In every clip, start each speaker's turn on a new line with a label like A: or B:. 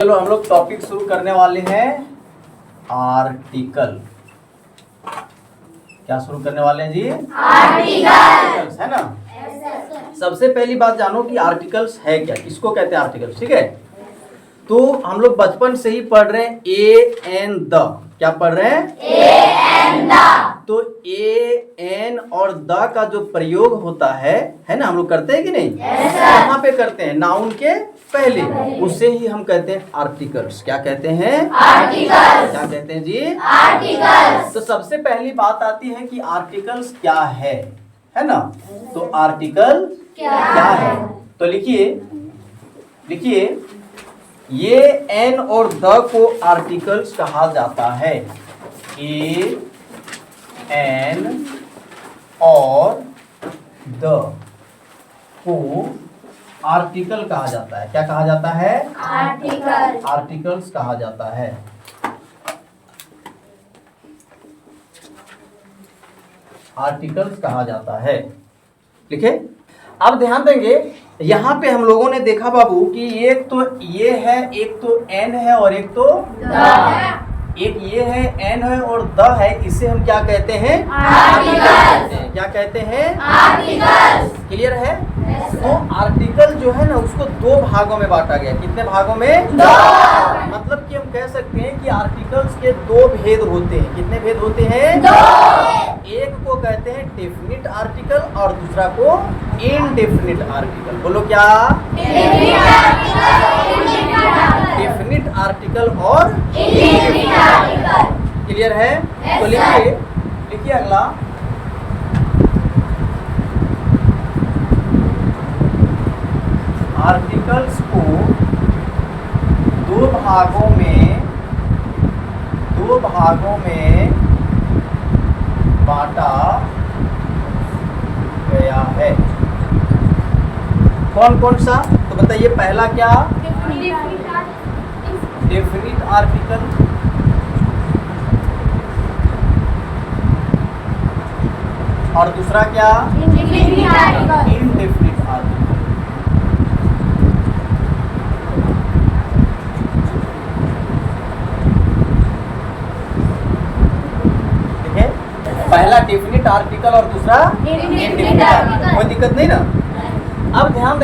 A: चलो हम लोग टॉपिक शुरू करने वाले हैं आर्टिकल। क्या शुरू करने वाले हैं जी? आर्टिकल्स, है ना। सबसे पहली बात जानो कि आर्टिकल्स है क्या, किसको कहते हैं आर्टिकल्स, ठीक है। तो हम लोग बचपन से ही पढ़ रहे हैं ए एन द। क्या पढ़ रहे हैं? A N the. तो ए एन और द का जो प्रयोग होता है ना, हम लोग करते हैं कि नहीं? कहाँ पे करते हैं? नाउन के पहले, उससे ही हम कहते हैं आर्टिकल्स। क्या कहते हैं? आर्टिकल्स। क्या कहते हैं जी? आर्टिकल्स। तो सबसे पहली बात आती है कि आर्टिकल्स क्या है ना। तो आर्टिकल क्या है? तो लिखिए ये एन और द को आर्टिकल्स कहा जाता है। ए एन और द को आर्टिकल कहा जाता है। क्या कहा जाता है? आर्टिकल। आर्टिकल्स कहा जाता है। आर्टिकल्स कहा जाता है। लिखे। अब ध्यान देंगे, यहाँ पे हम लोगों ने देखा बाबू कि एक तो ये है, एक तो एन है और एक तो द है। एक ये है, एन है और द है, इसे हम क्या कहते हैं? आर्टिकल्स। क्या कहते हैं? आर्टिकल्स। क्लियर है? तो आर्टिकल जो है ना, उसको दो भागों में बांटा गया। कितने भागों में? दो। मतलब कि हम कह सकते हैं कि आर्टिकल्स के दो भेद होते हैं। कितने भेद होते हैं? दो। एक को कहते हैं डेफिनिट आर्टिकल और दूसरा को इनडेफिनिट आर्टिकल। बोलो क्या? डेफिनिट आर्टिकल और इनडेफिनिट आर्टिकल। क्लियर है? तो लिखिए अगला। आर्टिकल्स को दो भागों में बांटा गया है। कौन कौन सा? तो बताइए। पहला क्या? Definite article. और दूसरा क्या? Indefinite article. पहला डेफिनिट आर्टिकल और दूसरा इनडेफिनिट आर्टिकल। कोई दिक्कत नहीं ना। अब ध्यान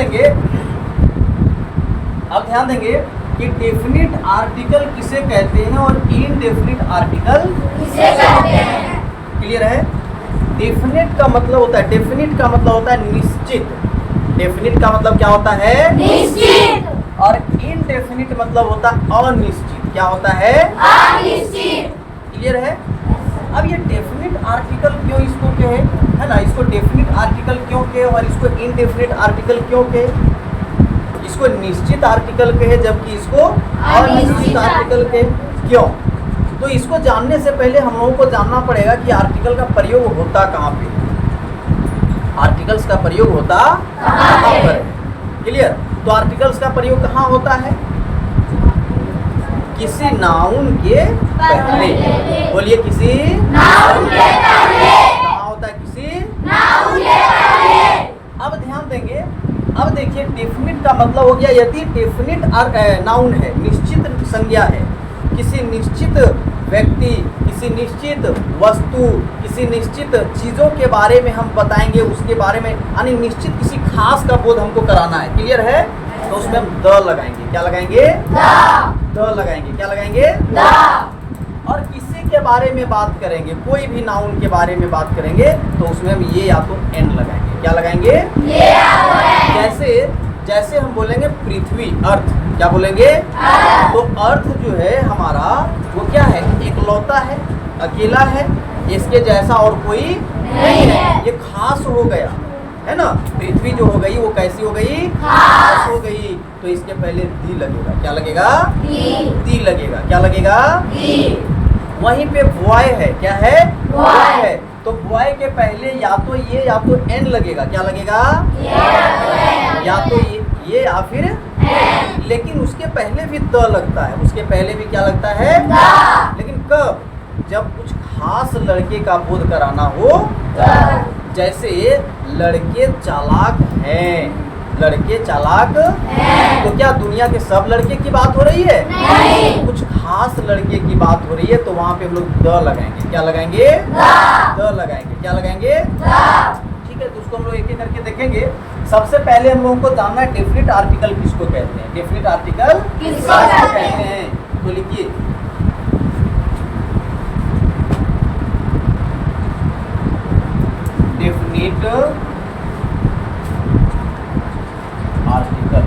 A: देंगे कि डेफिनिट आर्टिकल किसे कहते हैं और इनडेफिनिट आर्टिकल किसे कहते हैं। क्लियर है? डेफिनिट का मतलब होता है, डेफिनिट का मतलब होता है निश्चित। डेफिनिट का मतलब क्या होता है? निश्चित। और इनडेफिनिट मतलब होता है अनिश्चित। क्या होता है? अनिश्चित। क्लियर है? अब ये डेफिनिट आर्टिकल क्यों इसको कहे, है ना, इसको डेफिनिट आर्टिकल क्यों कहे और इसको इनडेफिनिट आर्टिकल क्यों कहे? इसको निश्चित आर्टिकल कहे जबकि इसको अनिश्चित आर्टिकल कहे। क्यों? तो इसको जानने से पहले हम लोगों को जानना पड़ेगा कि आर्टिकल का प्रयोग होता कहाँ पे। आर्टिकल्स का प्रयोग होता कहाँ पर? क्लियर? तो आर्टिकल्स का प्रयोग कहाँ होता है? किसी नाउन के पहले। बोलिए, किसी नाउन के पहले। कहाँ होता है? किसी नाउन के पहले। अब ध्यान देंगे, अब देखिए डेफिनिट का मतलब हो गया, यदि डेफिनिट नाउन है, निश्चित संज्ञा है, किसी निश्चित व्यक्ति, किसी निश्चित वस्तु, किसी निश्चित चीजों के बारे में हम बताएंगे, उसके बारे में, यानी निश्चित किसी खास का बोध हमको कराना है। क्लियर है? तो उसमें हम द लगाएंगे। क्या लगाएंगे? द लगाएंगे। क्या लगाएंगे? द। और किसी के बारे में बात करेंगे, कोई भी नाउन के बारे में बात करेंगे, तो उसमें हम ये या तो एन लगाएंगे। क्या लगाएंगे? ये या तो एन। जैसे हम बोलेंगे पृथ्वी, अर्थ। क्या बोलेंगे? तो अर्थ जो है हमारा, वो क्या है? एकलौता है, अकेला है, इसके जैसा और कोई नहीं है। ये खास हो गया, है ना। पृथ्वी जो हो गई वो कैसी हो गई? खास हो गई। तो इसके पहले दी लगेगा। क्या लगेगा? दी लगेगा। क्या लगेगा? वहीं पे बॉय है। क्या है? बॉय है। तो बॉय के पहले या तो ये या तो एन लगेगा। क्या लगेगा? या तो ये या फिर एन। लेकिन उसके पहले भी द लगता है। उसके पहले भी क्या लगता है? द। लेकिन कब? जब कुछ खास लड़के का बोध कराना हो। जैसे लड़के चालाक हैं, लड़के चालाक हैं। तो क्या दुनिया के सब लड़के की बात हो रही है? नहीं। कुछ खास लड़के की बात हो रही है, तो वहां पे हम लोग द लगाएंगे। क्या लगाएंगे? द लगाएंगे। क्या लगाएंगे? ठीक है, तो उसको हम लोग एक एक करके देखेंगे। सबसे पहले हम लोगों को जानना है डेफिनिट आर्टिकल किसको कहते हैं। डेफिनिट आर्टिकल किसको कहते हैं? तो लिखिए, डेफिनिट आर्टिकल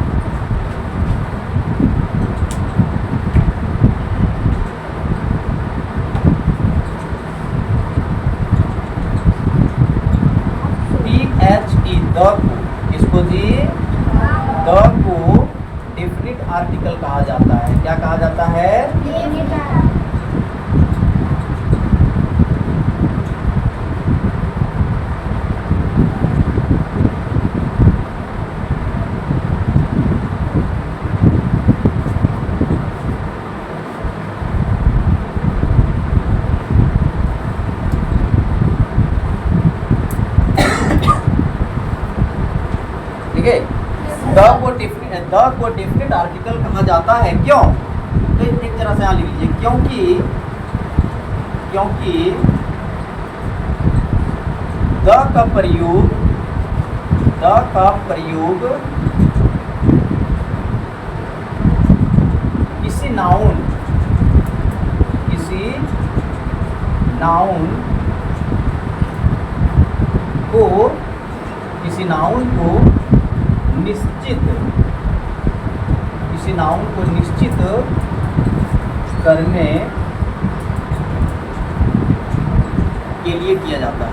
A: THE द को, इसको जी द को डेफिनिट आर्टिकल कहा जाता है। क्या कहा जाता है? द को डेफिनिट आर्टिकल कहा जाता है। क्यों? तो एक तरह से यहाँ लिख लीजिए, क्योंकि द का प्रयोग किसी नाउन को निश्चित करने के लिए किया जाता है।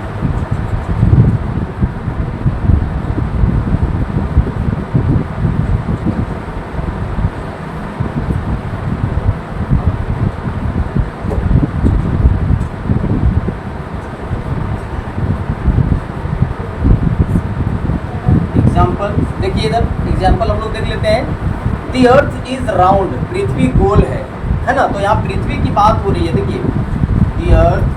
A: एग्जाम्पल देखिए, इधर एग्जाम्पल हम लोग देख लेते हैं। The earth is round, पृथ्वी गोल है ना। तो यहाँ पृथ्वी की बात हो रही है। देखिए, The earth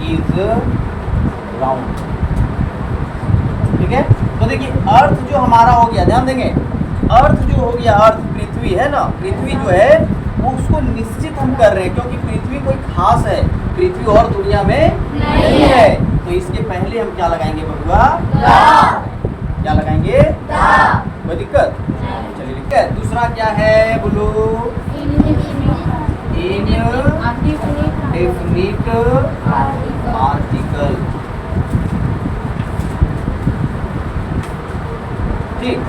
A: is round, ठीक है। तो देखिए, अर्थ जो हमारा हो गया, ध्यान देंगे, अर्थ जो हो गया, अर्थ पृथ्वी है ना, पृथ्वी जो है वो उसको निश्चित हम कर रहे हैं, क्योंकि पृथ्वी कोई खास है, पृथ्वी और दुनिया में नहीं है। तो इसके पहले हम क्या लगाएंगे बबुआ? क्या लगाएंगे? कोई दिक्कत? चलिए लिखते हैं। दूसरा क्या है बोलो? इन डेफिनिट आर्टिकल। ठीक,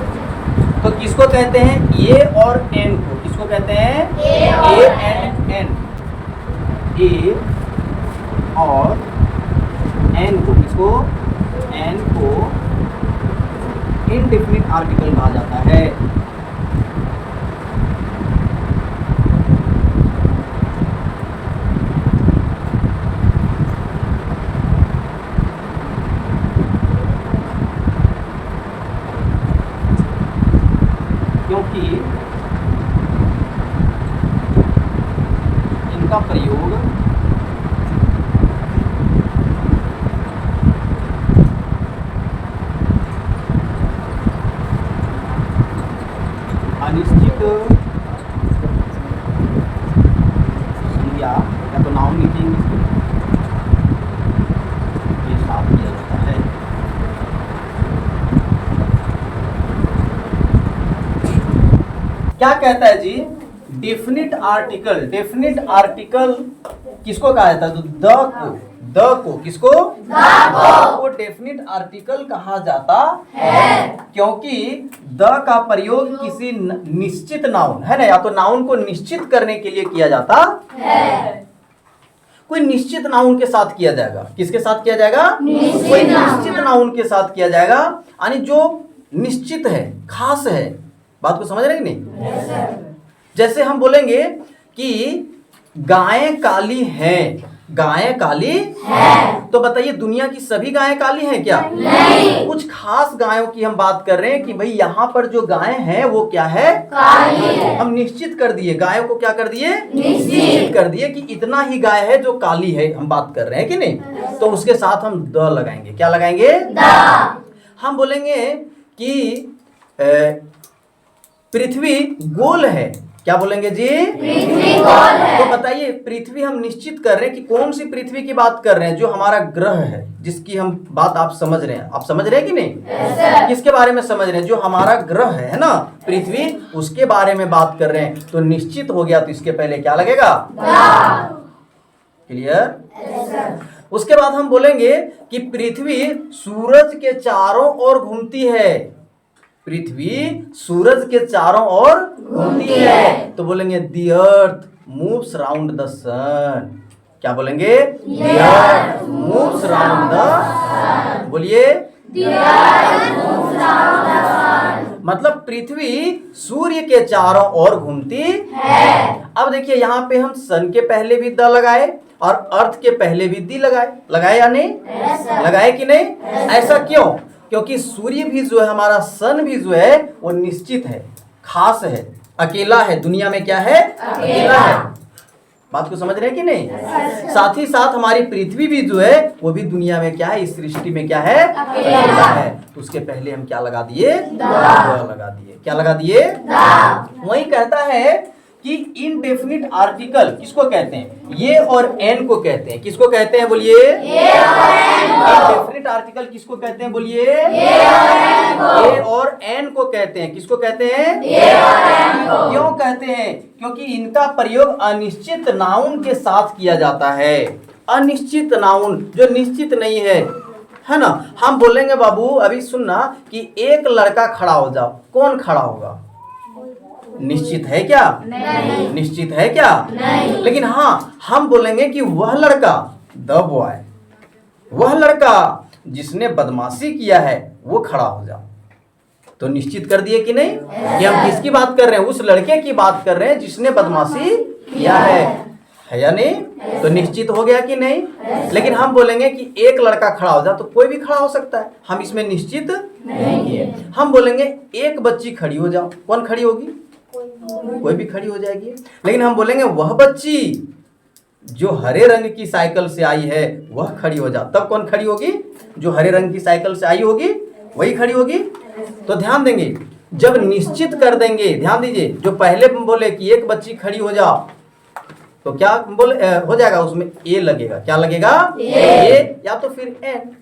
A: तो किसको कहते हैं? ए और एन को। किसको कहते हैं? A and N. ए और एन को, किसको? एन को इनडेफिनिट आर्टिकल कहा जाता है। क्योंकि इनका प्रयोग अनिश्चित संज्ञा या तो नाउन लिखेंगे, ये साफ किया जाता है। क्या कहता है जी? Definite article. डेफिनिट आर्टिकल किसको कहा जाता है? तो द को किसको? द को डेफिनिट आर्टिकल कहा जाता है, क्योंकि द का प्रयोग किसी निश्चित नाउन है ना, या तो नाउन को निश्चित करने के लिए किया जाता है। कोई निश्चित नाउन के साथ किया जाएगा। किसके साथ किया जाएगा? कोई निश्चित नाउन के साथ किया जाएगा, यानी जो निश्चित है, खास है। बात को समझ रहे हैं कि नहीं? जैसे हम बोलेंगे कि गायें काली हैं, गायें काली है, तो बताइए दुनिया की सभी गायें काली हैं क्या? नहीं। कुछ खास गायों की हम बात कर रहे हैं कि भाई यहाँ पर जो गायें हैं वो क्या है? काली है। हम निश्चित कर दिए, गायों को क्या कर दिए? निश्चित कर दिए कि इतना ही गाय है जो काली है, हम बात कर रहे हैं कि नहीं। तो उसके साथ हम द लगाएंगे। क्या लगाएंगे? द। हम बोलेंगे कि पृथ्वी गोल है। क्या बोलेंगे जी? पृथ्वी गोल है। तो बताइए, पृथ्वी हम निश्चित कर रहे हैं कि कौन सी पृथ्वी की बात कर रहे हैं? जो हमारा ग्रह है, जिसकी हम बात आप समझ रहे हैं। आप समझ रहे हैं कि नहीं? yes, किसके बारे में समझ रहे हैं? जो हमारा ग्रह है ना, पृथ्वी, उसके बारे में बात कर रहे हैं। तो निश्चित हो गया, तो इसके पहले क्या लगेगा? क्लियर? yes, उसके बाद हम बोलेंगे कि पृथ्वी सूरज के चारों ओर घूमती है। पृथ्वी सूरज के चारों ओर घूमती है। तो बोलेंगे the earth moves round the sun. क्या बोलेंगे? The earth moves round the sun. बोलिए, the earth moves round the sun. मतलब पृथ्वी सूर्य के चारों ओर घूमती है। अब देखिए, यहाँ पे हम सन के पहले भी द लगाए और अर्थ के पहले भी दी लगाए या नहीं? लगाए कि नहीं? ऐसा क्यों? क्योंकि सूर्य भी जो है, हमारा सन भी जो है, वो निश्चित है, खास है, अकेला है। दुनिया में क्या है? अकेला है। बात को समझ रहे हैं कि नहीं? साथ ही साथ हमारी पृथ्वी भी जो है, वो भी दुनिया में क्या है? इस सृष्टि में क्या है? अकेला है। तो उसके पहले हम क्या लगा दिए? लगा दिए। क्या लगा दिए? वही कहता है कि इनडेफिनिट आर्टिकल किसको कहते हैं? ये और एन को कहते हैं। किसको कहते हैं? बोलिए, ये और एन को। इनडेफिनिट आर्टिकल किसको कहते हैं? बोलिए, ये और एन को। ये और एन को कहते हैं। किसको कहते हैं? ये और एन को। क्यों कहते हैं? क्योंकि इनका प्रयोग अनिश्चित नाउन के साथ किया जाता है। अनिश्चित नाउन जो निश्चित नहीं है ना। हम बोलेंगे बाबू, अभी सुनना, कि एक लड़का खड़ा हो जाओ, कौन खड़ा होगा? निश्चित है क्या? नहीं। निश्चित है क्या? नहीं। लेकिन हाँ, हम बोलेंगे कि वह लड़का, द बॉय, वह लड़का जिसने बदमाशी किया है, वो खड़ा हो जाओ। तो निश्चित कर दिए कि नहीं? कि हम किसकी बात कर रहे हैं? उस लड़के की बात कर रहे हैं जिसने बदमाशी किया है या नहीं? तो निश्चित हो गया कि नहीं? लेकिन हम बोलेंगे कि एक लड़का खड़ा हो जाए, तो कोई भी खड़ा हो सकता है, हम इसमें निश्चित नहीं किए। हम बोलेंगे एक बच्ची खड़ी हो जाओ, कौन खड़ी होगी? कोई भी खड़ी हो जाएगी। लेकिन हम बोलेंगे वह बच्ची जो हरे रंग की साइकिल से आई है, वह खड़ी हो जा, तब कौन खड़ी होगी? जो हरे रंग की साइकिल से आई होगी, वही खड़ी होगी। तो ध्यान देंगे, जब निश्चित कर देंगे, ध्यान दीजिए, जो पहले बोले कि एक बच्ची खड़ी हो जाओ, तो क्या बोले हो जाएगा? उसमें ए लगेगा। क्या लगेगा? ए या तो फिर एन।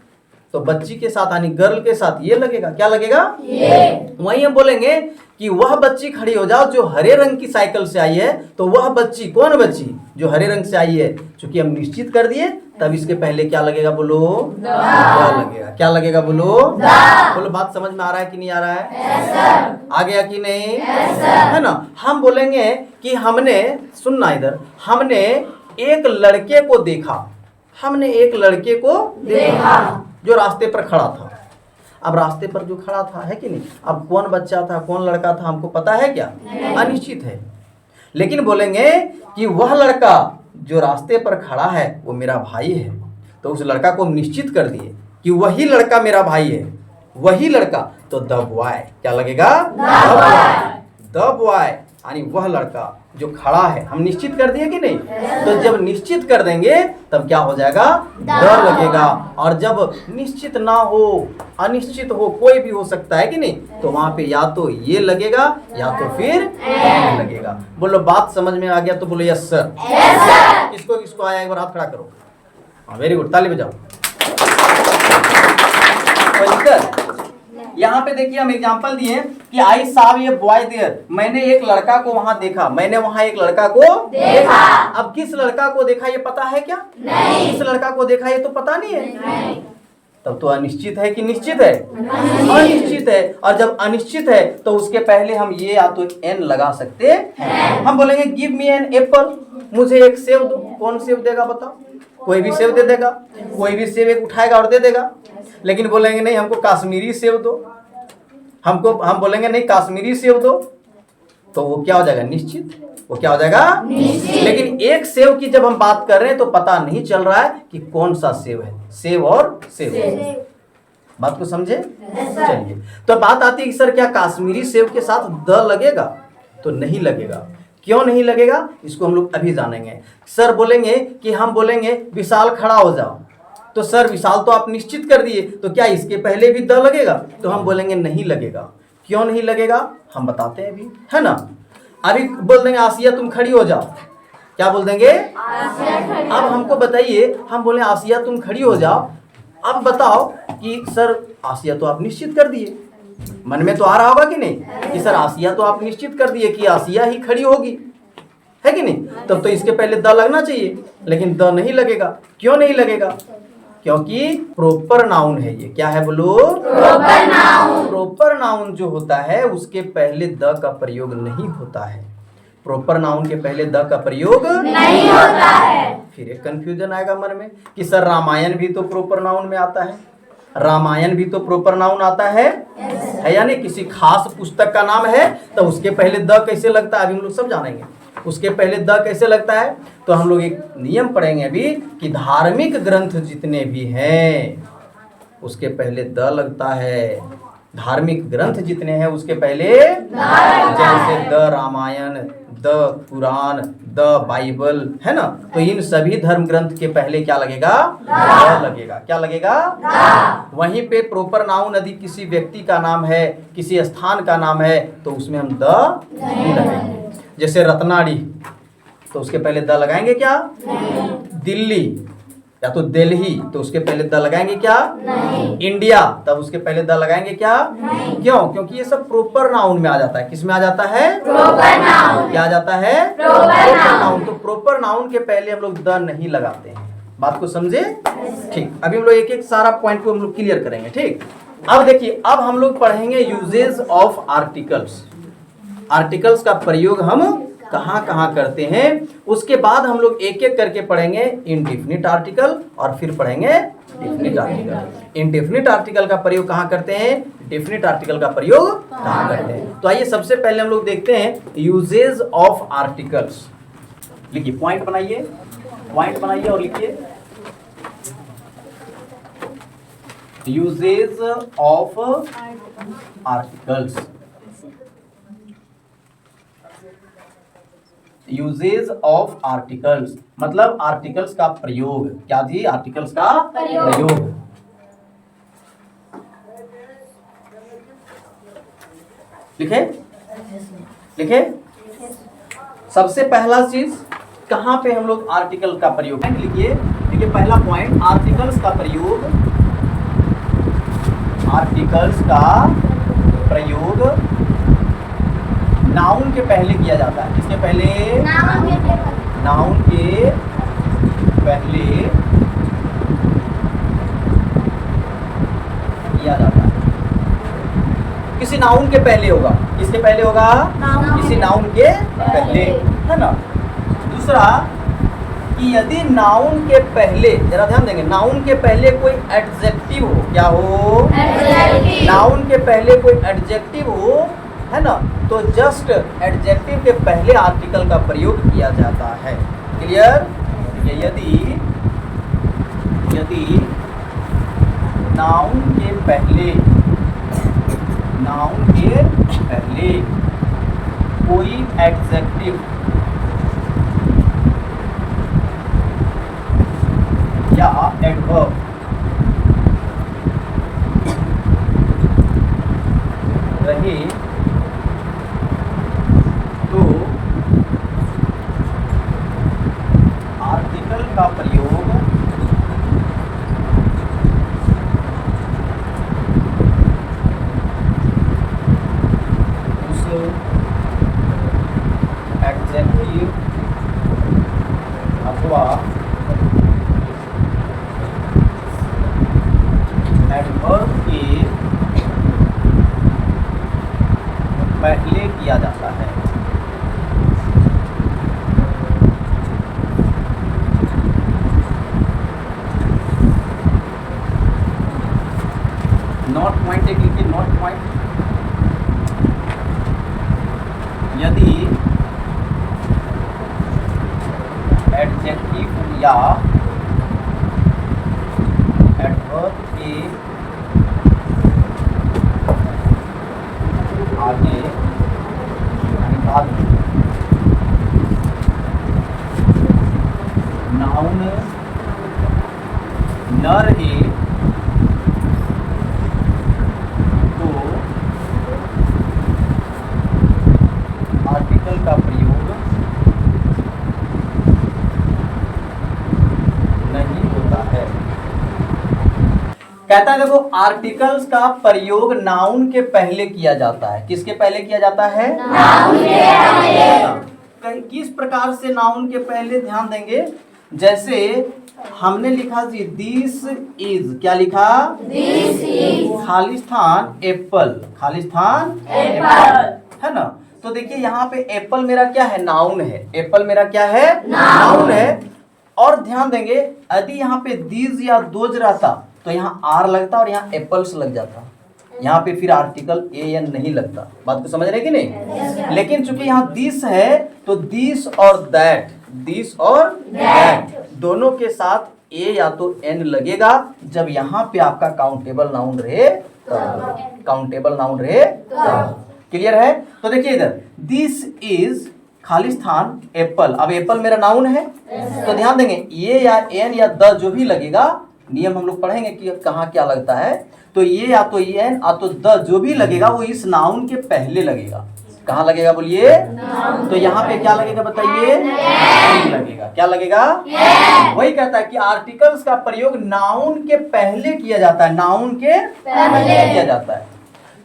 A: तो बच्ची के साथ यानी गर्ल के साथ ये लगेगा। क्या लगेगा? ये। वहीं हम बोलेंगे कि वह बच्ची खड़ी हो जाओ जो हरे रंग की साइकिल से आई है, तो वह बच्ची, कौन बच्ची? जो हरे रंग से आई है। चूंकि हम निश्चित कर दिए, तब इसके पहले क्या लगेगा? बोलो, क्या लगेगा? क्या लगेगा? बोलो, बोलो। बात समझ में आ रहा है कि नहीं आ रहा है? आ गया कि नहीं? है ना। हम बोलेंगे कि हमने, सुनना इधर, हमने एक लड़के को देखा। हमने एक लड़के को देखा जो रास्ते पर खड़ा था। अब रास्ते पर जो खड़ा था, है कि नहीं? अब कौन बच्चा था, कौन लड़का था, हमको पता है क्या? अनिश्चित है। लेकिन बोलेंगे कि वह लड़का जो रास्ते पर खड़ा है, वो मेरा भाई है। तो उस लड़का को हम निश्चित कर दिए कि वही लड़का मेरा भाई है, वही लड़का। तो द बॉय, क्या लगेगा? द बॉय यानी वह लड़का जो खड़ा है, हम निश्चित कर दिए कि नहीं? तो जब निश्चित कर देंगे, तब क्या हो जाएगा? डर लगेगा। और जब निश्चित ना हो, अनिश्चित हो, कोई भी हो सकता है कि नहीं, तो वहां पे या तो ये लगेगा या तो फिर लगेगा। बोलो, बात समझ में आ गया तो बोलो यस सर। किसको किसको आया, एक बार हाथ खड़ा करो। हाँ, वेरी गुड, ताली बजाओ। यहाँ पे देखिए, हम एग्जांपल दिए कि आई साव ये बॉय देयर, मैंने एक लड़का को वहां देखा। मैंने वहां एक लड़का को देखा। अब किस लड़का को देखा ये पता है क्या? नहीं। किस लड़का को देखा ये तो पता नहीं है। नहीं। तब तो अनिश्चित है कि निश्चित है? अनिश्चित है। और जब अनिश्चित है तो उसके पहले हम ये या तो एन लगा सकते हैं। हम बोलेंगे गिव मी एन एप्पल, मुझे एक सेब दो। कौन सेब देगा बताओ? कोई भी सेब दे देगा। कोई भी सेब एक उठाएगा और दे देगा। लेकिन बोलेंगे नहीं, हमको काश्मीरी सेब दो। हम बोलेंगे नहीं, काश्मीरी सेब दो, तो वो क्या हो जाएगा? निश्चित। वो क्या हो जाएगा? निश्चित। लेकिन एक सेब की जब हम बात कर रहे हैं तो पता नहीं चल रहा है कि कौन सा सेब है। सेब और सेब। बात को समझे? चलिए, तो बात आती है कि सर क्या काश्मीरी सेब के साथ द लगेगा? तो नहीं लगेगा। क्यों नहीं लगेगा? इसको हम लोग अभी जानेंगे। सर बोलेंगे कि हम बोलेंगे विशाल खड़ा हो जाओ, तो सर विशाल तो आप निश्चित कर दिए, तो क्या इसके पहले भी द लगेगा? तो हम बोलेंगे नहीं लगेगा। क्यों नहीं लगेगा हम बताते हैं अभी, है ना। अभी बोल देंगे आसिया तुम खड़ी हो जाओ, क्या बोल देंगे? अब हमको बताइए, हम बोले आसिया तुम खड़ी हो जाओ, अब बताओ कि सर आसिया तो आप निश्चित कर दिए, मन में तो आ रहा होगा कि नहीं कि सर आसिया तो आप निश्चित कर दिए कि आसिया ही खड़ी होगी, है कि नहीं? तब तो इसके पहले द लगना चाहिए, लेकिन द नहीं लगेगा। क्यों नहीं लगेगा? क्योंकि प्रॉपर नाउन है ये। क्या है बोलो? Proper noun. प्रॉपर नाउन जो होता है उसके पहले द का प्रयोग नहीं होता है। प्रॉपर नाउन के पहले द का प्रयोग नहीं होता है। फिर एक कंफ्यूजन आएगा मन में कि सर रामायण भी तो प्रॉपर नाउन में आता है, रामायण भी तो प्रॉपर नाउन आता है, है या नहीं? किसी खास पुस्तक का नाम है तो उसके पहले द कैसे लगता है अभी हम लोग सब जानेंगे। उसके पहले द कैसे लगता है तो हम लोग एक नियम पढ़ेंगे अभी कि धार्मिक ग्रंथ जितने भी हैं उसके पहले द लगता है। धार्मिक ग्रंथ जितने हैं उसके पहले जैसे the Ramayana, the Quran, the Bible, है ना। तो इन सभी धर्म ग्रंथ के पहले क्या लगेगा? द लगेगा। क्या लगेगा? वहीं पे प्रॉपर नाउन यदि किसी व्यक्ति का नाम है, किसी स्थान का नाम है तो उसमें हम द नहीं लगाएंगे। जैसे रत्नाड़ी तो उसके पहले द लगाएंगे क्या? दिल्ली या तो दिल्ली तो उसके पहले द लगाएंगे क्या? इंडिया तब उसके पहले द लगाएंगे क्या? क्यों? क्योंकि ये सब प्रॉपर नाउन में आ जाता है। किस में आ जाता है? Proper noun. क्या आ जाता है? Proper noun. तो प्रॉपर नाउन के पहले हम लोग द नहीं लगाते हैं। बात को समझे? ठीक। अभी हम लोग एक एक सारा पॉइंट को हम लोग क्लियर करेंगे। ठीक। अब देखिए, अब हम लोग पढ़ेंगे यूजेज ऑफ आर्टिकल्स। आर्टिकल्स का प्रयोग हम कहाँ कहाँ करते हैं, उसके बाद हम लोग एक एक करके पढ़ेंगे इनडेफिनिट आर्टिकल और फिर पढ़ेंगे डेफिनिट आर्टिकल। इनडेफिनिट आर्टिकल का प्रयोग कहाँ करते हैं, डेफिनिट आर्टिकल का प्रयोग कहाँ करते हैं। तो आइए सबसे पहले हम लोग देखते हैं यूजेज ऑफ आर्टिकल्स। लिखिए, पॉइंट बनाइए, पॉइंट बनाइए और लिखिए uses of articles. Uses of articles मतलब आर्टिकल्स का प्रयोग। क्या जी? आर्टिकल्स का प्रयोग। लिखे लिखे। सबसे पहला चीज कहां पे हम लोग आर्टिकल का प्रयोग करेंगे? लिखिए देखिए, पहला पॉइंट आर्टिकल्स का प्रयोग। आर्टिकल्स का प्रयोग नाउन के पहले किया जाता है। किसके पहले? नाउन के पहले किया जाता है। किसी नाउन के पहले होगा। किसके पहले होगा? किसी नाउन के पहले, है ना। दूसरा कि यदि नाउन के पहले, जरा ध्यान देंगे, नाउन के पहले कोई एडजेक्टिव हो। क्या हो? नाउन के पहले कोई एडजेक्टिव हो, है ना, तो जस्ट एडजेक्टिव के पहले आर्टिकल का प्रयोग किया जाता है। क्लियर? यदि नाउन के पहले कोई एडजेक्टिव या एडवर्ब रहे तो आर्टिकल का प्रयोग उस एडजेक्टिव अथवा एडवर्ब के पहले किया जाता है। नॉट पॉइंट एक लिखिए, नॉट पॉइंट। यदि एडजेक्टिव या एडवर्ब के आगे न रहे तो आर्टिकल का प्रयोग नहीं होता है। कहता है देखो, आर्टिकल्स का प्रयोग नाउन के पहले किया जाता है। किसके पहले किया जाता है? नाउन के पहले। किस प्रकार से नाउन के पहले? ध्यान देंगे, जैसे हमने लिखा जी दिस इज, क्या लिखा? This is Khalistan Apple, Khalistan Apple, है ना। तो देखिए यहाँ पे एप्पल मेरा क्या है? नाउन है। एप्पल मेरा क्या है? नाउन है। और ध्यान देंगे, यदि यहाँ पे दीज या दोज रहता तो यहाँ आर लगता और यहाँ एप्पल्स लग जाता। यहाँ पे फिर आर्टिकल ए एन नहीं लगता। बात को समझ रहे कि नहीं? लेकिन चूंकि यहाँ दिस है तो दिस और दैट, दिस और दैट दोनों के साथ ए या तो एन लगेगा जब यहाँ पे आपका काउंटेबल नाउन रहे, काउंटेबल नाउन रहे। क्लियर है? तो देखिए इधर दिस इज खालिस्तान एप्पल। अब एप्पल मेरा नाउन है तो ध्यान देंगे ये या एन या द जो भी लगेगा, नियम हम लोग पढ़ेंगे कि कहाँ क्या लगता है। तो ये या तो एन या तो द जो भी लगेगा वो इस नाउन के पहले लगेगा। कहाँ लगेगा बोलिए? तो यहाँ पे क्या लगेगा बताइए? एन लगेगा। क्या लगेगा? वही कहता है कि आर्टिकल्स का प्रयोग नाउन के पहले किया जाता है, नाउन के पहले किया जाता है।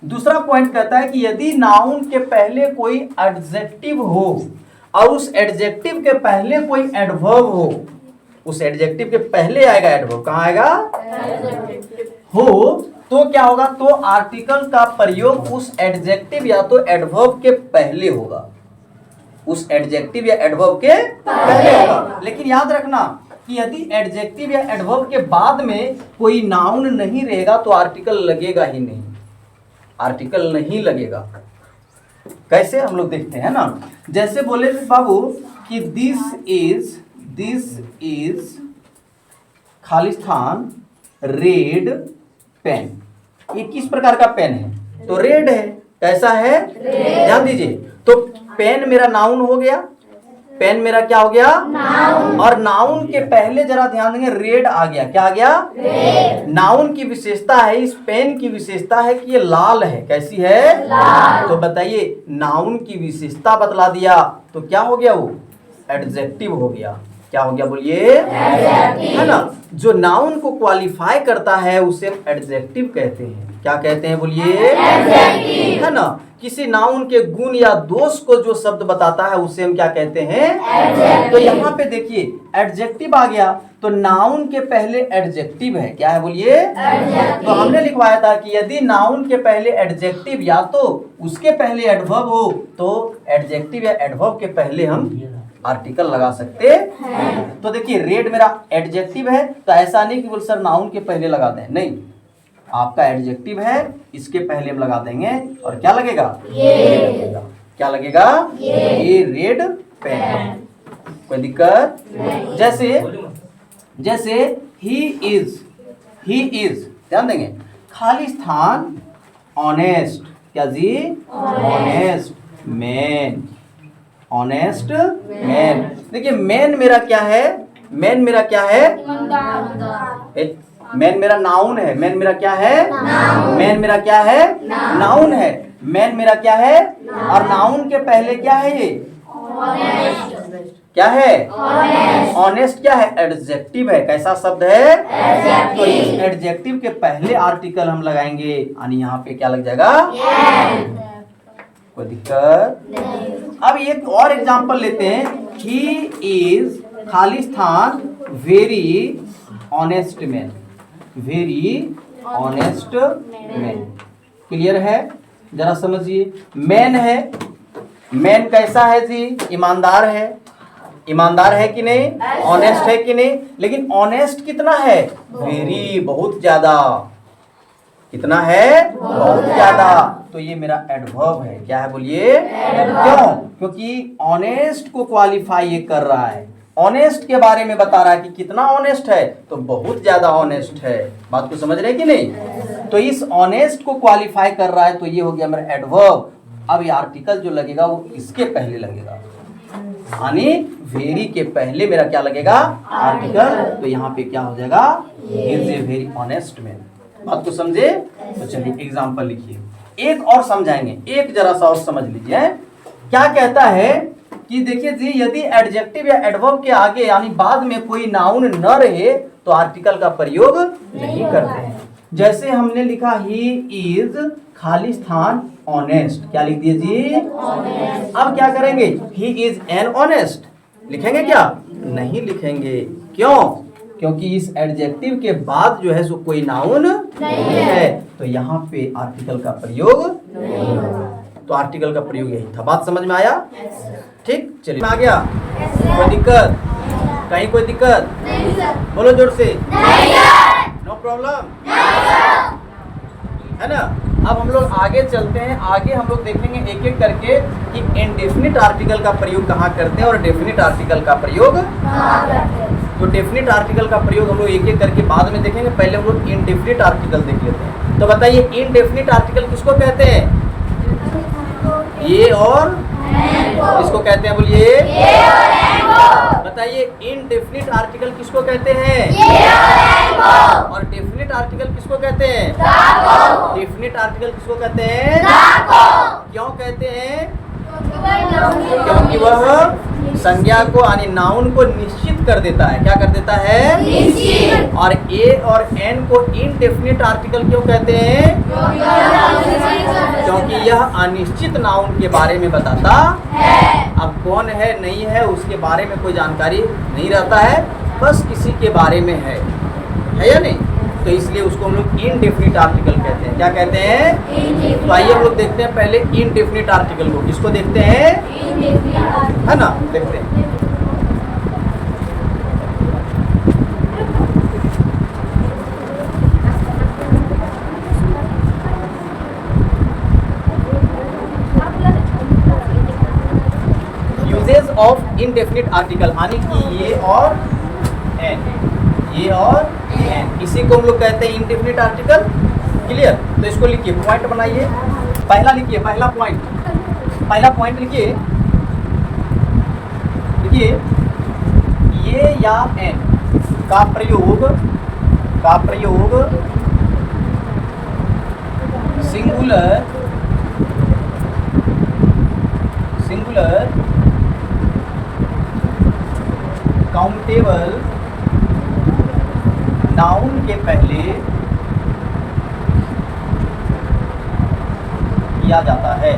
A: दूसरा पॉइंट कहता है कि यदि नाउन के पहले कोई एडजेक्टिव हो और उस एडजेक्टिव के पहले कोई एडवर्ब हो, उस एडजेक्टिव के पहले आएगा एडवर्ब। कहाँ आएगा? हो तो क्या होगा? तो आर्टिकल का प्रयोग उस एडजेक्टिव या तो एडवर्ब के पहले होगा, उस एडजेक्टिव या एडवर्ब के पहले होगा। लेकिन याद रखना कि यदि एडजेक्टिव या एडवर्ब के बाद में कोई नाउन नहीं रहेगा तो आर्टिकल लगेगा ही नहीं, आर्टिकल नहीं लगेगा। कैसे? हम लोग देखते हैं ना। जैसे बोले बाबू कि दिस इज खालिस्तान रेड पेन। ये किस प्रकार का पेन है? तो रेड है। कैसा है? ध्यान दीजिए, तो पेन मेरा नाउन हो गया, पेन मेरा क्या हो गया? नाउन। और नाउन के पहले जरा ध्यान देंगे रेड आ गया। क्या आ गया? रेड। नाउन की विशेषता है, इस पेन की विशेषता है कि ये लाल है। कैसी है? लाल। तो बताइए, नाउन की विशेषता बतला दिया तो क्या हो गया? वो एडजेक्टिव हो गया। क्या हो गया बोलिए? है ना। जो नाउन को क्वालिफाई करता है उसे एडजेक्टिव कहते हैं। क्या कहते हैं बोलिए? एडजेक्टिव। है ना। किसी नाउन के गुण या दोष को जो शब्द बताता है उसे हम क्या कहते हैं? एडजेक्टिव। तो यहाँ पे देखिए एडजेक्टिव आ गया तो नाउन के पहले एडजेक्टिव है। क्या है बोलिए? एडजेक्टिव। तो हमने लिखवाया था कि यदि नाउन के पहले एडजेक्टिव या तो उसके पहले एडवर्ब हो तो एडजेक्टिव या एडवर्ब के पहले हम आर्टिकल लगा सकते हैं। तो देखिए रेड मेरा एडजेक्टिव है तो ऐसा नहीं कि बोल सर नाउन के पहले लगा दें, नहीं, आपका एडजेक्टिव है इसके पहले हम लगा देंगे और क्या लगेगा? ये। क्या लगेगा? ये रेड पेन। कोई दिक्कत? जैसे ही इज ध्यान देंगे खालिस्तान ऑनेस्ट। क्या जी? Honest man, honest man. देखिए मैन मेरा क्या है? मैन मेरा क्या है? मैन मेरा नाउन है। मैन मेरा क्या है? मैन मेरा क्या है? नाउन है। मैन मेरा क्या है? और नाउन के पहले क्या है? ये क्या है? ऑनेस्ट क्या है? एडजेक्टिव है। कैसा शब्द है? तो इस एडजेक्टिव के पहले आर्टिकल हम लगाएंगे यानी यहाँ पे क्या लग जाएगा? कोई दिक्कत? अब एक और एग्जांपल लेते हैं। He is Khalistan very honest man, very honest man. Clear है? जरा समझिए, मैन है, मैन कैसा है जी? ईमानदार है। ईमानदार है कि नहीं? ऑनेस्ट है कि नहीं? लेकिन ऑनेस्ट कितना है? वेरी, बहुत ज्यादा। कितना है? बहुत ज्यादा। तो ये मेरा एडवर्ब है। क्या है बोलिए? क्यों? क्योंकि ऑनेस्ट को क्वालिफाई ये कर रहा है, ऑनेस्ट के बारे में बता रहा है कि कितना ऑनेस्ट है, तो बहुत ज्यादा ऑनेस्ट है। बात को समझ रहे कि नहीं? तो इस ऑनेस्ट को क्वालिफाई कर रहा है तो ये हो गया मेरा एडवर्ब। अब ये आर्टिकल जो लगेगा वो इसके पहले लगेगा। यानी वेरी के पहले मेरा क्या लगेगा आर्टिकल, तो यहाँ पे क्या हो जाएगा is a very honest man. बात को समझे? तो चलिए एग्जाम्पल लिखिए, एक और समझाएंगे, एक जरा सा और समझ लीजिए। क्या कहता है कि देखिए जी, यदि एडजेक्टिव या एडवर्ब के आगे यानी बाद में कोई नाउन न रहे तो आर्टिकल का प्रयोग नहीं करते हैं। जैसे हमने लिखा ही इज खाली स्थान ऑनेस्ट, क्या लिख दिए जी honest। अब क्या करेंगे, ही इज एन ऑनेस्ट लिखेंगे क्या? नहीं लिखेंगे। क्यों? क्योंकि इस एडजेक्टिव के बाद जो है सो कोई नाउन नहीं है, तो यहाँ पे आर्टिकल का प्रयोग नहीं होगा। तो आर्टिकल का प्रयोग यही था। बात समझ में आया? ठीक, चलिए आ गया। कोई दिक्कत? कहीं कोई दिक्कत? बोलो जोर से। नो प्रॉब्लम, है ना? अब हम लोग आगे चलते हैं। आगे हम लोग देखेंगे एक एक करके कि इंडेफिनिट आर्टिकल का प्रयोग कहाँ करते हैं और डेफिनिट आर्टिकल का प्रयोग कहाँ करते हैं। तो डेफिनिट आर्टिकल का प्रयोग हम लोग एक एक करके बाद में देखेंगे। पहले हम लोग इनडेफिनिट आर्टिकल देख लेते हैं। तो बताइए इनडेफिनिट आर्टिकल किसको कहते हैं? ये और किसको कहते हैं? बोलिए। बताइए इनडेफिनिट आर्टिकल किसको कहते हैं? और डेफिनिट आर्टिकल किसको कहते हैं? डेफिनिट आर्टिकल किसको कहते हैं? क्यों कहते हैं? क्योंकि वह संज्ञा को यानी नाउन को निश्चित कर देता है। क्या कर देता है? निश्चित। और ए और एन को इनडेफिनिट आर्टिकल क्यों कहते हैं? क्योंकि यह अनिश्चित नाउन के बारे में बताता है। अब कौन है नहीं है उसके बारे में कोई जानकारी नहीं रहता है, बस किसी के बारे में है या नहीं, तो इसलिए उसको हम लोग इनडेफिनिट आर्टिकल कहते हैं। क्या कहते हैं? तो आइए हम लोग देखते हैं पहले इनडेफिनिट आर्टिकल को। किसको देखते हैं? है ना, देखते हैं। यूजेज ऑफ इनडेफिनिट आर्टिकल, यानी कि ये और एन, ये और एन, इसी को हम लोग कहते हैं इनडेफिनिट आर्टिकल। क्लियर? तो इसको लिखिए, पॉइंट बनाइए। पहला लिखिए, पहला पॉइंट लिखिए। लिखिए ये या एन का प्रयोग सिंगुलर काउंटेबल नाउन के पहले किया जाता है।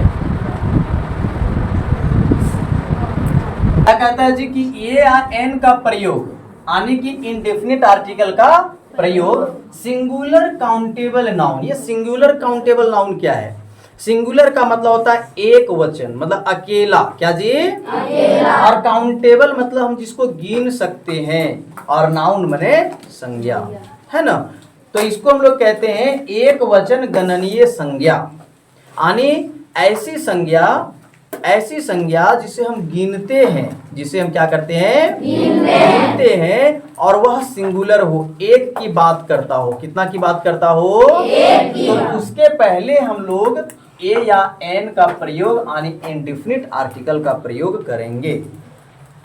A: क्या कहता है जी कि ए या एन का प्रयोग यानी कि इनडेफिनिट आर्टिकल का प्रयोग सिंगुलर काउंटेबल नाउन। ये सिंगुलर काउंटेबल नाउन क्या है? सिंगुलर का मतलब होता है एक वचन, मतलब अकेला। क्या जी? अकेला। और काउंटेबल मतलब हम जिसको गिन सकते हैं, और नाउन माने संज्ञा, है ना? तो इसको हम लोग कहते हैं एक वचन गणनीय संज्ञा, यानी ऐसी संज्ञा जिसे हम गिनते हैं, जिसे हम क्या करते हैं? गिनते हैं, और वह सिंगुलर हो, एक की बात करता हो। कितना की बात करता हो? एक की। तो उसके पहले हम लोग ए या एन का प्रयोग यानी इनडेफिनिट आर्टिकल का प्रयोग करेंगे।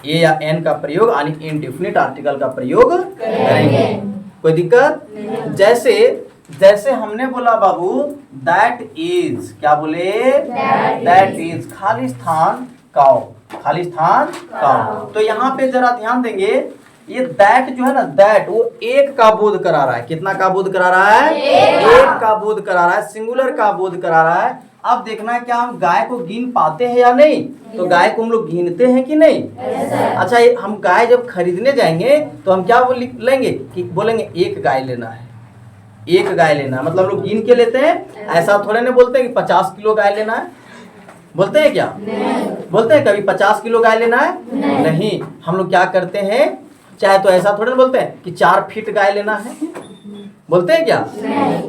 A: ए या एन का प्रयोग यानी इनडेफिनिट आर्टिकल का प्रयोग करेंगे। कोई दिक्कत? जैसे हमने बोला बाबू दैट इज, क्या बोले? दैट इज खाली स्थान काउ, खाली स्थान काउ। तो यहाँ पे जरा ध्यान देंगे, ये दैट जो है ना, दैट वो एक का बोध करा रहा है। कितना का बोध करा रहा है? एक का बोध करा रहा है, सिंगुलर का बोध करा रहा है। अब देखना है क्या हम गाय को गिन पाते हैं या नहीं। तो गाय को हम लोग गिनते हैं कि नहीं? अच्छा, हम गाय जब खरीदने जाएंगे तो हम क्या लेंगे कि बोलेंगे एक गाय लेना है, एक गाय लेना है, मतलब हम लोग गिन के लेते हैं। ऐसा थोड़े ना बोलते हैं कि 50 किलो गाय लेना है, बोलते हैं क्या? बोलते हैं कभी 50 किलो गाय लेना है? नहीं। हम लोग क्या करते हैं, चाहे तो ऐसा थोड़े ना बोलते हैं कि 4 फीट गाय लेना है, बोलते हैं क्या?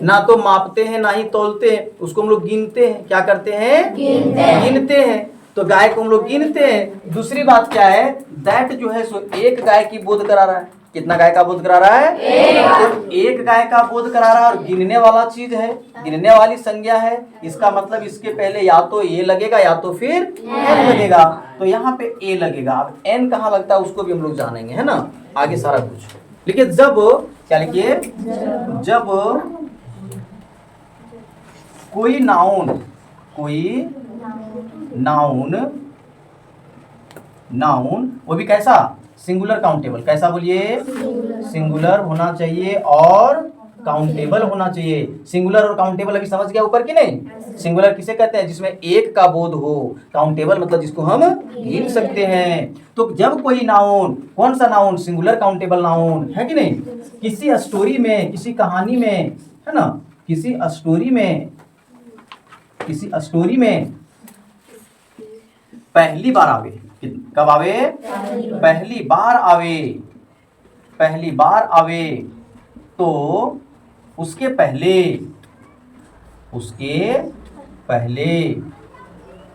A: ना तो मापते हैं ना ही तौलते हैं, उसको हम लोग गिनते हैं। क्या करते हैं? गिनते हैं। तो गाय को हम लोग गिनते हैं। दूसरी बात क्या है, दैट जो है सो एक गाय की बोध करा रहा है। कितना काय का बोध करा रहा है? तो एक काय का बोध करा रहा है और गिनने वाला चीज है, गिनने वाली संज्ञा है, इसका मतलब इसके पहले या तो ए लगेगा या तो फिर एन लगेगा। तो यहाँ पे ए लगेगा। अब एन कहाँ लगता है उसको भी हम लोग जानेंगे, है ना, आगे सारा कुछ। लिखिए जब, क्या लिखिए, जब कोई नाउन वो भी कैसा, सिंगुलर काउंटेबल, कैसा बोलिए, सिंगुलर होना चाहिए और काउंटेबल होना चाहिए। सिंगुलर और काउंटेबल अभी समझ गया ऊपर की नहीं? सिंगुलर किसे कहते हैं? जिसमें एक का बोध हो। काउंटेबल मतलब जिसको हम गिन सकते हैं। तो जब कोई नाउन, कौन सा नाउन, सिंगुलर काउंटेबल नाउन, है कि नहीं, किसी स्टोरी में, किसी कहानी में, है ना, किसी स्टोरी में पहली बार आवे, कब आवे? पहली बार आवे, तो उसके पहले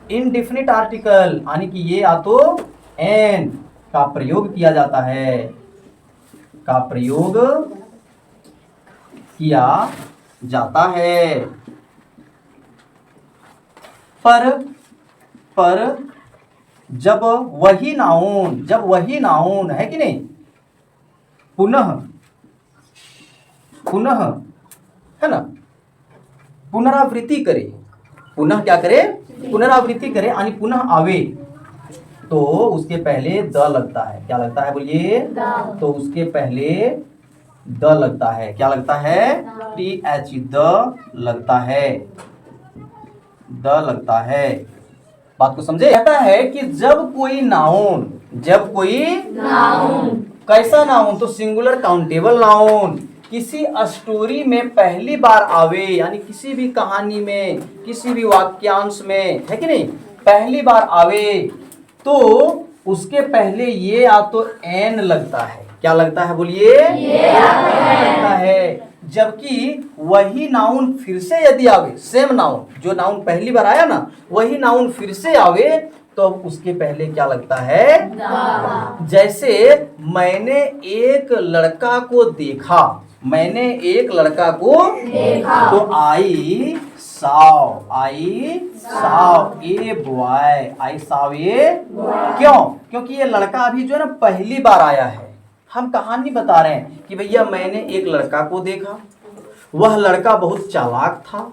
A: इनडेफिनिट आर्टिकल, यानी कि ये या तो एन का प्रयोग किया जाता है, पर जब वही नाउन है कि नहीं, पुनः है ना, पुनरावृत्ति करे, पुनरावृत्ति करे यानी पुनः आवे, तो उसके पहले द लगता है। क्या लगता है बोलिए? तो उसके पहले द लगता है। क्या लगता है? TH, द लगता है। बात को समझे? कहता है कि जब कोई नाउन कैसा नाउन, तो सिंगुलर काउंटेबल नाउन किसी स्टोरी में पहली बार आवे, यानी किसी भी कहानी में, किसी भी वाक्यांश में, है कि नहीं, पहली बार आवे, तो उसके पहले ये या तो एन लगता है। क्या लगता है बोलिए? लगता है। जबकि वही नाउन फिर से यदि आवे, सेम नाउन, जो नाउन पहली बार आया ना, वही नाउन फिर से आवे, तो उसके पहले क्या लगता है? जैसे मैंने एक लड़का को देखा, तो आई साव ए बॉय, क्यों? क्योंकि ये लड़का अभी जो है ना पहली बार आया है। हम कहानी बता रहे हैं कि भैया मैंने एक लड़का को देखा, वह लड़का बहुत चालाक था,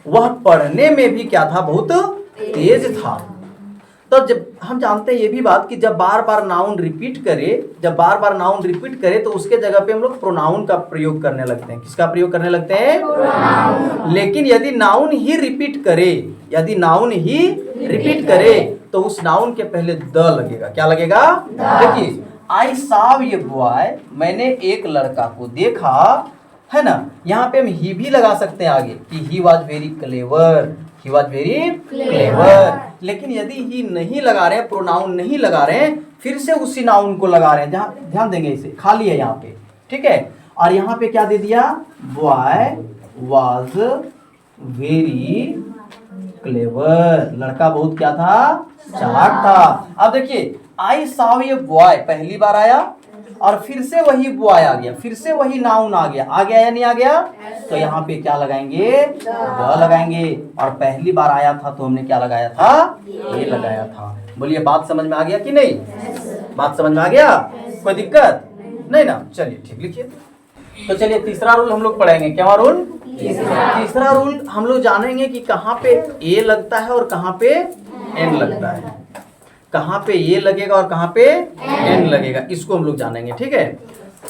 A: वह पढ़ने में भी क्या था, बहुत तेज था। तो जब हम जानते हैं ये भी बात कि जब बार बार नाउन रिपीट करे तो उसके जगह पे हम लोग प्रोनाउन का प्रयोग करने लगते हैं। किसका प्रयोग करने लगते हैं? प्रोनाउन। लेकिन यदि नाउन ही रिपीट करे तो उस नाउन के पहले द लगेगा। क्या लगेगा? देखिए, आई साव ये बॉय, मैंने एक लड़का को देखा, है ना, यहाँ पे हम ही भी लगा सकते हैं आगे कि ही वॉज वेरी क्लेवर, लेकिन यदि ही नहीं लगा रहे हैं, प्रोनाउन नहीं लगा रहे हैं, फिर से उसी नाउन को लगा रहे हैं, जहाँ ध्यान देंगे इसे खाली है यहाँ पे, ठीक है। और यहाँ पे क्या दे दिया? बॉय वॉज वेरी क्लेवर, लड़का बहुत क्या था? चालाक था। अब देखिए, आई साव ये बॉय पहली बार आया और फिर से वही बॉय आ गया, फिर से वही नाउन आ गया या नहीं आ गया? तो यहाँ पे क्या लगाएंगे? द लगाएंगे। और पहली बार आया था तो हमने क्या लगाया था? ये लगाया था। बोलिए, बात समझ में आ गया कि नहीं? बात समझ में आ गया? कोई दिक्कत नहीं ना? चलिए ठीक, लिखिए। तो चलिए तीसरा रूल हम लोग पढ़ेंगे। क्या रूल? तीसरा रूल हम लोग जानेंगे कि कहाँ पे ए लगता है और कहाँ पे एन लगता है, कहाँ पे ये लगेगा और कहाँ पे एन लगेगा, इसको हम लोग जानेंगे, ठीक है।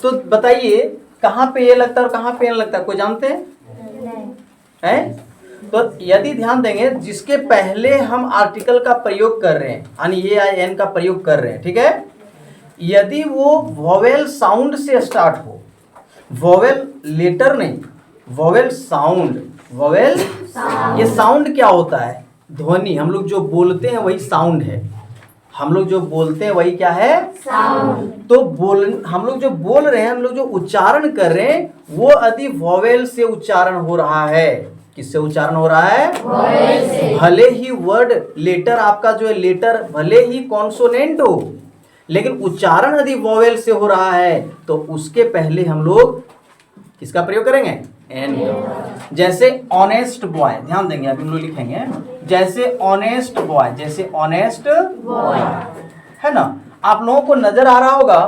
A: तो बताइए, कहाँ पे ये लगता है और कहाँ पे एन लगता है, कोई जानते हैं? तो यदि ध्यान देंगे, जिसके पहले हम आर्टिकल का प्रयोग कर रहे हैं, यानी ये या एन का प्रयोग कर रहे हैं, ठीक है, यदि वो वोवेल साउंड से स्टार्ट हो, वोवेल लेटर नहीं, वोवेल साउंड, ये साउंड क्या होता है? ध्वनि। हम लोग जो बोलते हैं वही साउंड है, हम लोग जो बोलते हैं वही क्या है? साउंड। तो हम लोग जो बोल रहे हैं, हम लोग जो उच्चारण कर रहे हैं, वो यदि वोवेल से उच्चारण हो रहा है, किससे उच्चारण हो रहा है? भले ही वर्ड लेटर आपका जो है लेटर भले ही कॉन्सोनेंट हो, लेकिन उच्चारण यदि वॉवेल से हो रहा है तो उसके पहले हम लोग किसका प्रयोग करेंगे? एन का। जैसे ऑनेस्ट बॉय, ध्यान देंगे, अभी हम लोग लिखेंगे जैसे ऑनेस्ट बॉय, जैसे ऑनेस्ट बॉय, है ना। आप लोगों को नजर आ रहा होगा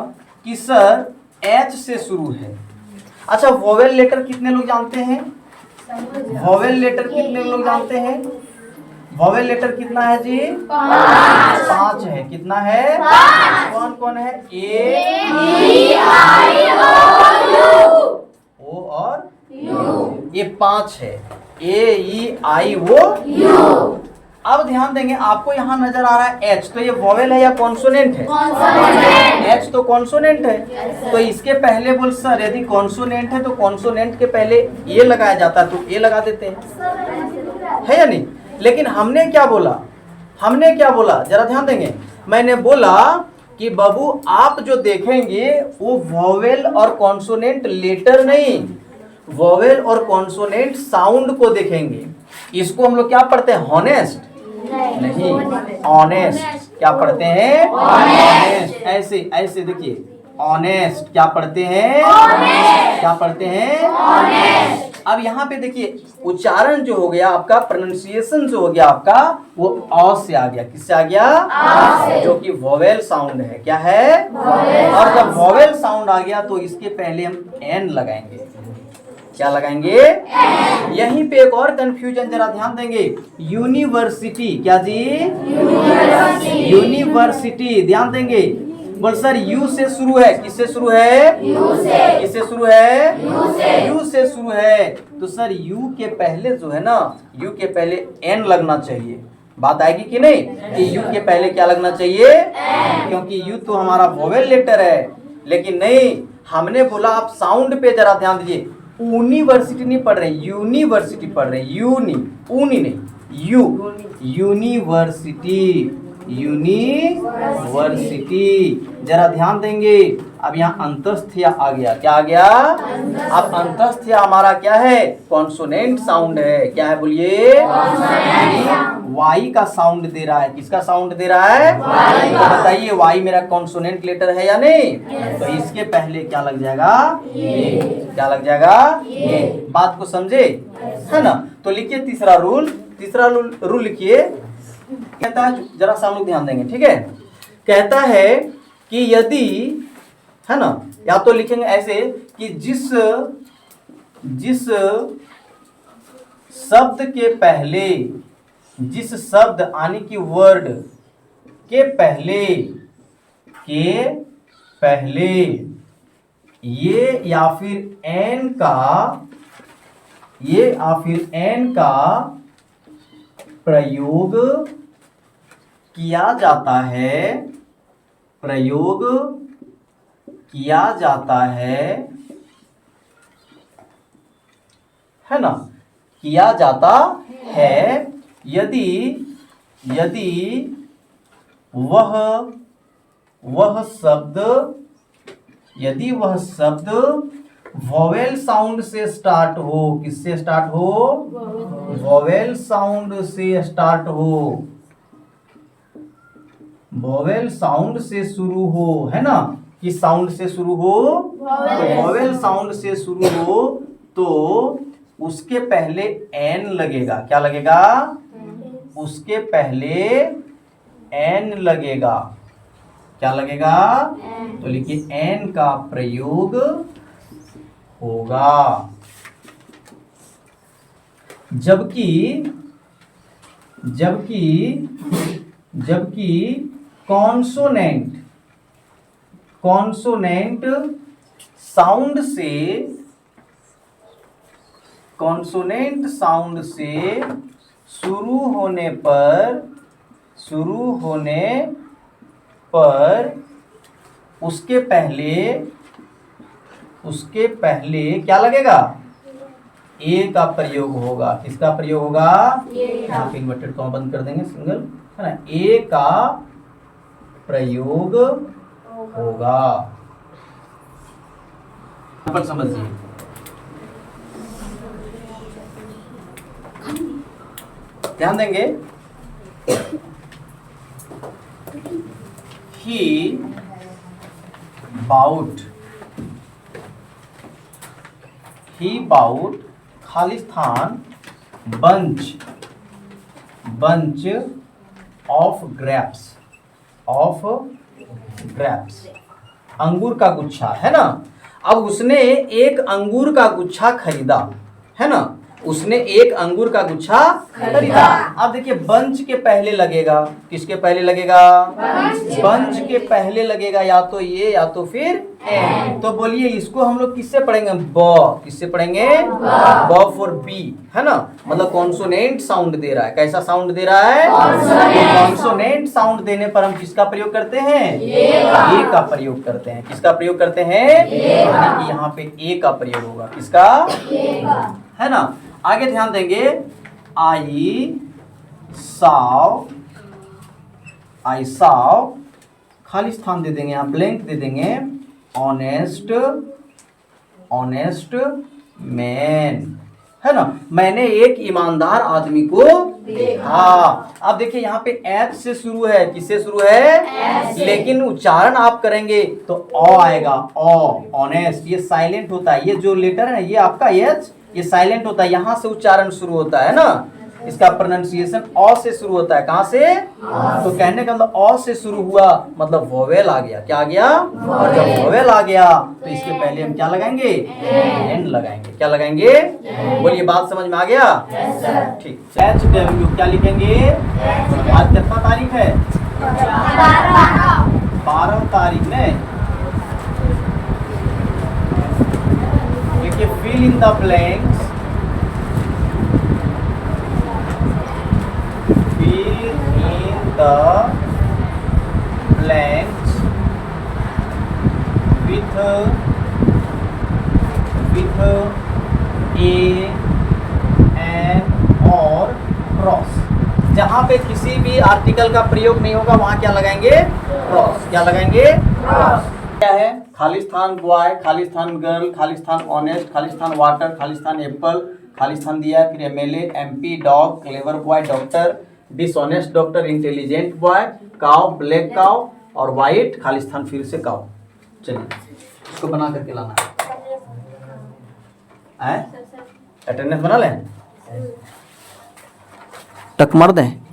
A: कि सर एच से शुरू है। अच्छा, वोवेल लेटर कितने लोग जानते हैं? वोवेल लेटर कितने लोग जानते हैं? वोवेल लेटर कितना है जी? 5 है। कितना है? 5। कौन कौन है? ए, ई, आई, ओ और यू। ये 5 है, ए, ई, आई, ओ, यू। अब ध्यान देंगे, आपको यहाँ नजर आ रहा है एच, तो ये वोवेल है या कॉन्सोनेंट है? कॉन्सोनेंट। एच तो कॉन्सोनेंट है, तो इसके पहले बोल सर यदि कॉन्सोनेंट है तो कॉन्सोनेंट के पहले ए लगाया जाता है, तो ए लगा देते हैं, है या नहीं? लेकिन हमने क्या बोला? हमने क्या बोला जरा ध्यान देंगे। मैंने बोला कि बाबू आप जो देखेंगे वो वोवेल और कॉन्सोनेंट लेटर नहीं, वोवेल और कॉन्सोनेंट साउंड को देखेंगे। इसको हम लोग क्या पढ़ते हैं? हॉनेस्ट नहीं, ऑनेस्ट। क्या पढ़ते हैं? ऑनेस्ट। ऐसे ऐसे देखिए, ऑनेस्ट क्या पढ़ते हैं? ऑनेस्ट। क्या पढ़ते हैं? ऑनेस्ट। अब यहाँ पे देखिए, उच्चारण जो हो गया आपका, प्रोनाउंसिएशन जो हो गया आपका, वो अ से आ गया। किससे आ गया? जो कि वोवेल साउंड है। क्या है? और जब वोवेल साउंड आ गया तो इसके पहले हम एन लगाएंगे। क्या लगाएंगे? यहीं पे एक और कंफ्यूजन जरा ध्यान देंगे। यूनिवर्सिटी, क्या जी? यूनिवर्सिटी। ध्यान देंगे, बोल सर यू से शुरू है। किससे शुरू है? यू से। किससे शुरू है? यू से। यू से शुरू है, तो सर यू के पहले जो है ना, यू के पहले एन लगना चाहिए। बात आएगी कि नहीं? कि यू के पहले क्या लगना चाहिए? क्योंकि यू तो हमारा वोवेल लेटर है। लेकिन नहीं, हमने बोला आप साउंड पे जरा ध्यान दीजिए। यूनिवर्सिटी नहीं पढ़ रहे, यूनिवर्सिटी पढ़ रहे, यूनी, ऊनी नहीं, यू, यूनिवर्सिटी, यूनिवर्सिटी। जरा ध्यान देंगे, अब यहाँ अंतस्थ्य आ गया। क्या आ गया? अब अंतस्थ्य हमारा क्या है? कॉन्सोनेंट साउंड है। क्या है बोलिए? वाई का साउंड दे रहा है। किसका साउंड दे रहा है? वाई। तो बताइए वाई मेरा कॉन्सोनेंट लेटर है या नहीं? तो इसके पहले क्या लग जाएगा? ये। क्या लग जाएगा? ये। बात को समझे, है ना? तो लिखिए तीसरा रूल। तीसरा रूल लिखिए, कहता है, जरा सा हम लोग ध्यान देंगे, ठीक है? कहता है कि यदि, है ना, या तो लिखेंगे ऐसे कि जिस शब्द के पहले, जिस शब्द यानी कि वर्ड के पहले ये या फिर एन का प्रयोग किया जाता है, प्रयोग किया जाता है ना, किया जाता है, यदि वह शब्द वोवेल साउंड से स्टार्ट हो। किससे स्टार्ट हो? वोवेल साउंड से स्टार्ट हो, वोवेल साउंड से शुरू हो, है ना? किस साउंड से शुरू हो? वोवेल साउंड से शुरू हो, तो उसके पहले एन लगेगा। क्या लगेगा? उसके पहले एन लगेगा। क्या लगेगा? तो लिखिए एन का प्रयोग होगा। जबकि कॉन्सोनेंट साउंड से शुरू होने पर उसके पहले क्या लगेगा? ए का प्रयोग होगा। किसका प्रयोग होगा? यहाँ पे इन्वर्टेड कॉमा बंद कर देंगे, सिंगल, है ना? ए का प्रयोग होगा। पर समझिए, ध्यान देंगे। He बाउट, ही बाउट खालिस्तान बंच ऑफ ग्रेप्स, अंगूर का गुच्छा, है ना। अब उसने एक अंगूर का गुच्छा खरीदा, है ना, उसने एक अंगूर का गुच्छा खरीदा। अब देखिए बंच के पहले लगेगा, किसके पहले लगेगा, बंच के पहले लगेगा, या तो ये या तो फिर एन। तो बोलिए इसको हम लोग किससे पढ़ेंगे, ब, किससे पढ़ेंगे, ब फॉर बी, है ना, मतलब कॉन्सोनेंट साउंड दे रहा है। कैसा साउंड दे रहा है, कॉन्सोनेंट साउंड देने पर हम किसका प्रयोग करते हैं, ए का प्रयोग करते हैं। किसका प्रयोग करते हैं, यानी कि यहाँ पे ए का प्रयोग होगा, किसका, है ना। आगे ध्यान देंगे, आई साव खालिस्तान दे देंगे, यहाँ ब्लैंक दे देंगे, ऑनेस्ट मैन, है ना, मैंने एक ईमानदार आदमी को देखा। अब देखिए यहाँ पे एच से शुरू है, किससे शुरू है, लेकिन उच्चारण आप करेंगे तो अ आएगा, ऑनेस्ट, ये साइलेंट होता है, ये जो लेटर है ना ये आपका एच, ये साइलेंट होता है, यहाँ से उच्चारण शुरू होता है ना, इसका प्रोनाउंसिएशन अ से शुरू होता है, कहाँ से, तो कहने का मतलब अ से शुरू हुआ मतलब वोवेल आ गया, क्या आ गया, और जब वोवेल आ गया तो इसके पहले हम क्या लगाएंगे, एन लगाएंगे, क्या लगाएंगे, बोलिए बात समझ में आ गया, ठीक। HW क्या लिखेंगे, आज कितना तारीख है, 12 तारीख में। देखिए fill in the blanks, the blanks with a, an और क्रॉस। जहां पे किसी भी आर्टिकल का प्रयोग नहीं होगा वहां क्या लगाएंगे, क्रॉस, क्या लगाएंगे, क्रॉस। क्या है, Khalistan boy, Khalistan girl, Khalistan honest, Khalistan water, Khalistan Apple, Khalistan दिया, फिर MLA, MP, dog, clever boy, doctor, dishonest doctor, intelligent boy, cow, black cow, और वाइट खालिस्तान, फिर से काउ। चलिए इसको बना करके लाना है, अटेंडेंस बना लें, टक मार दें।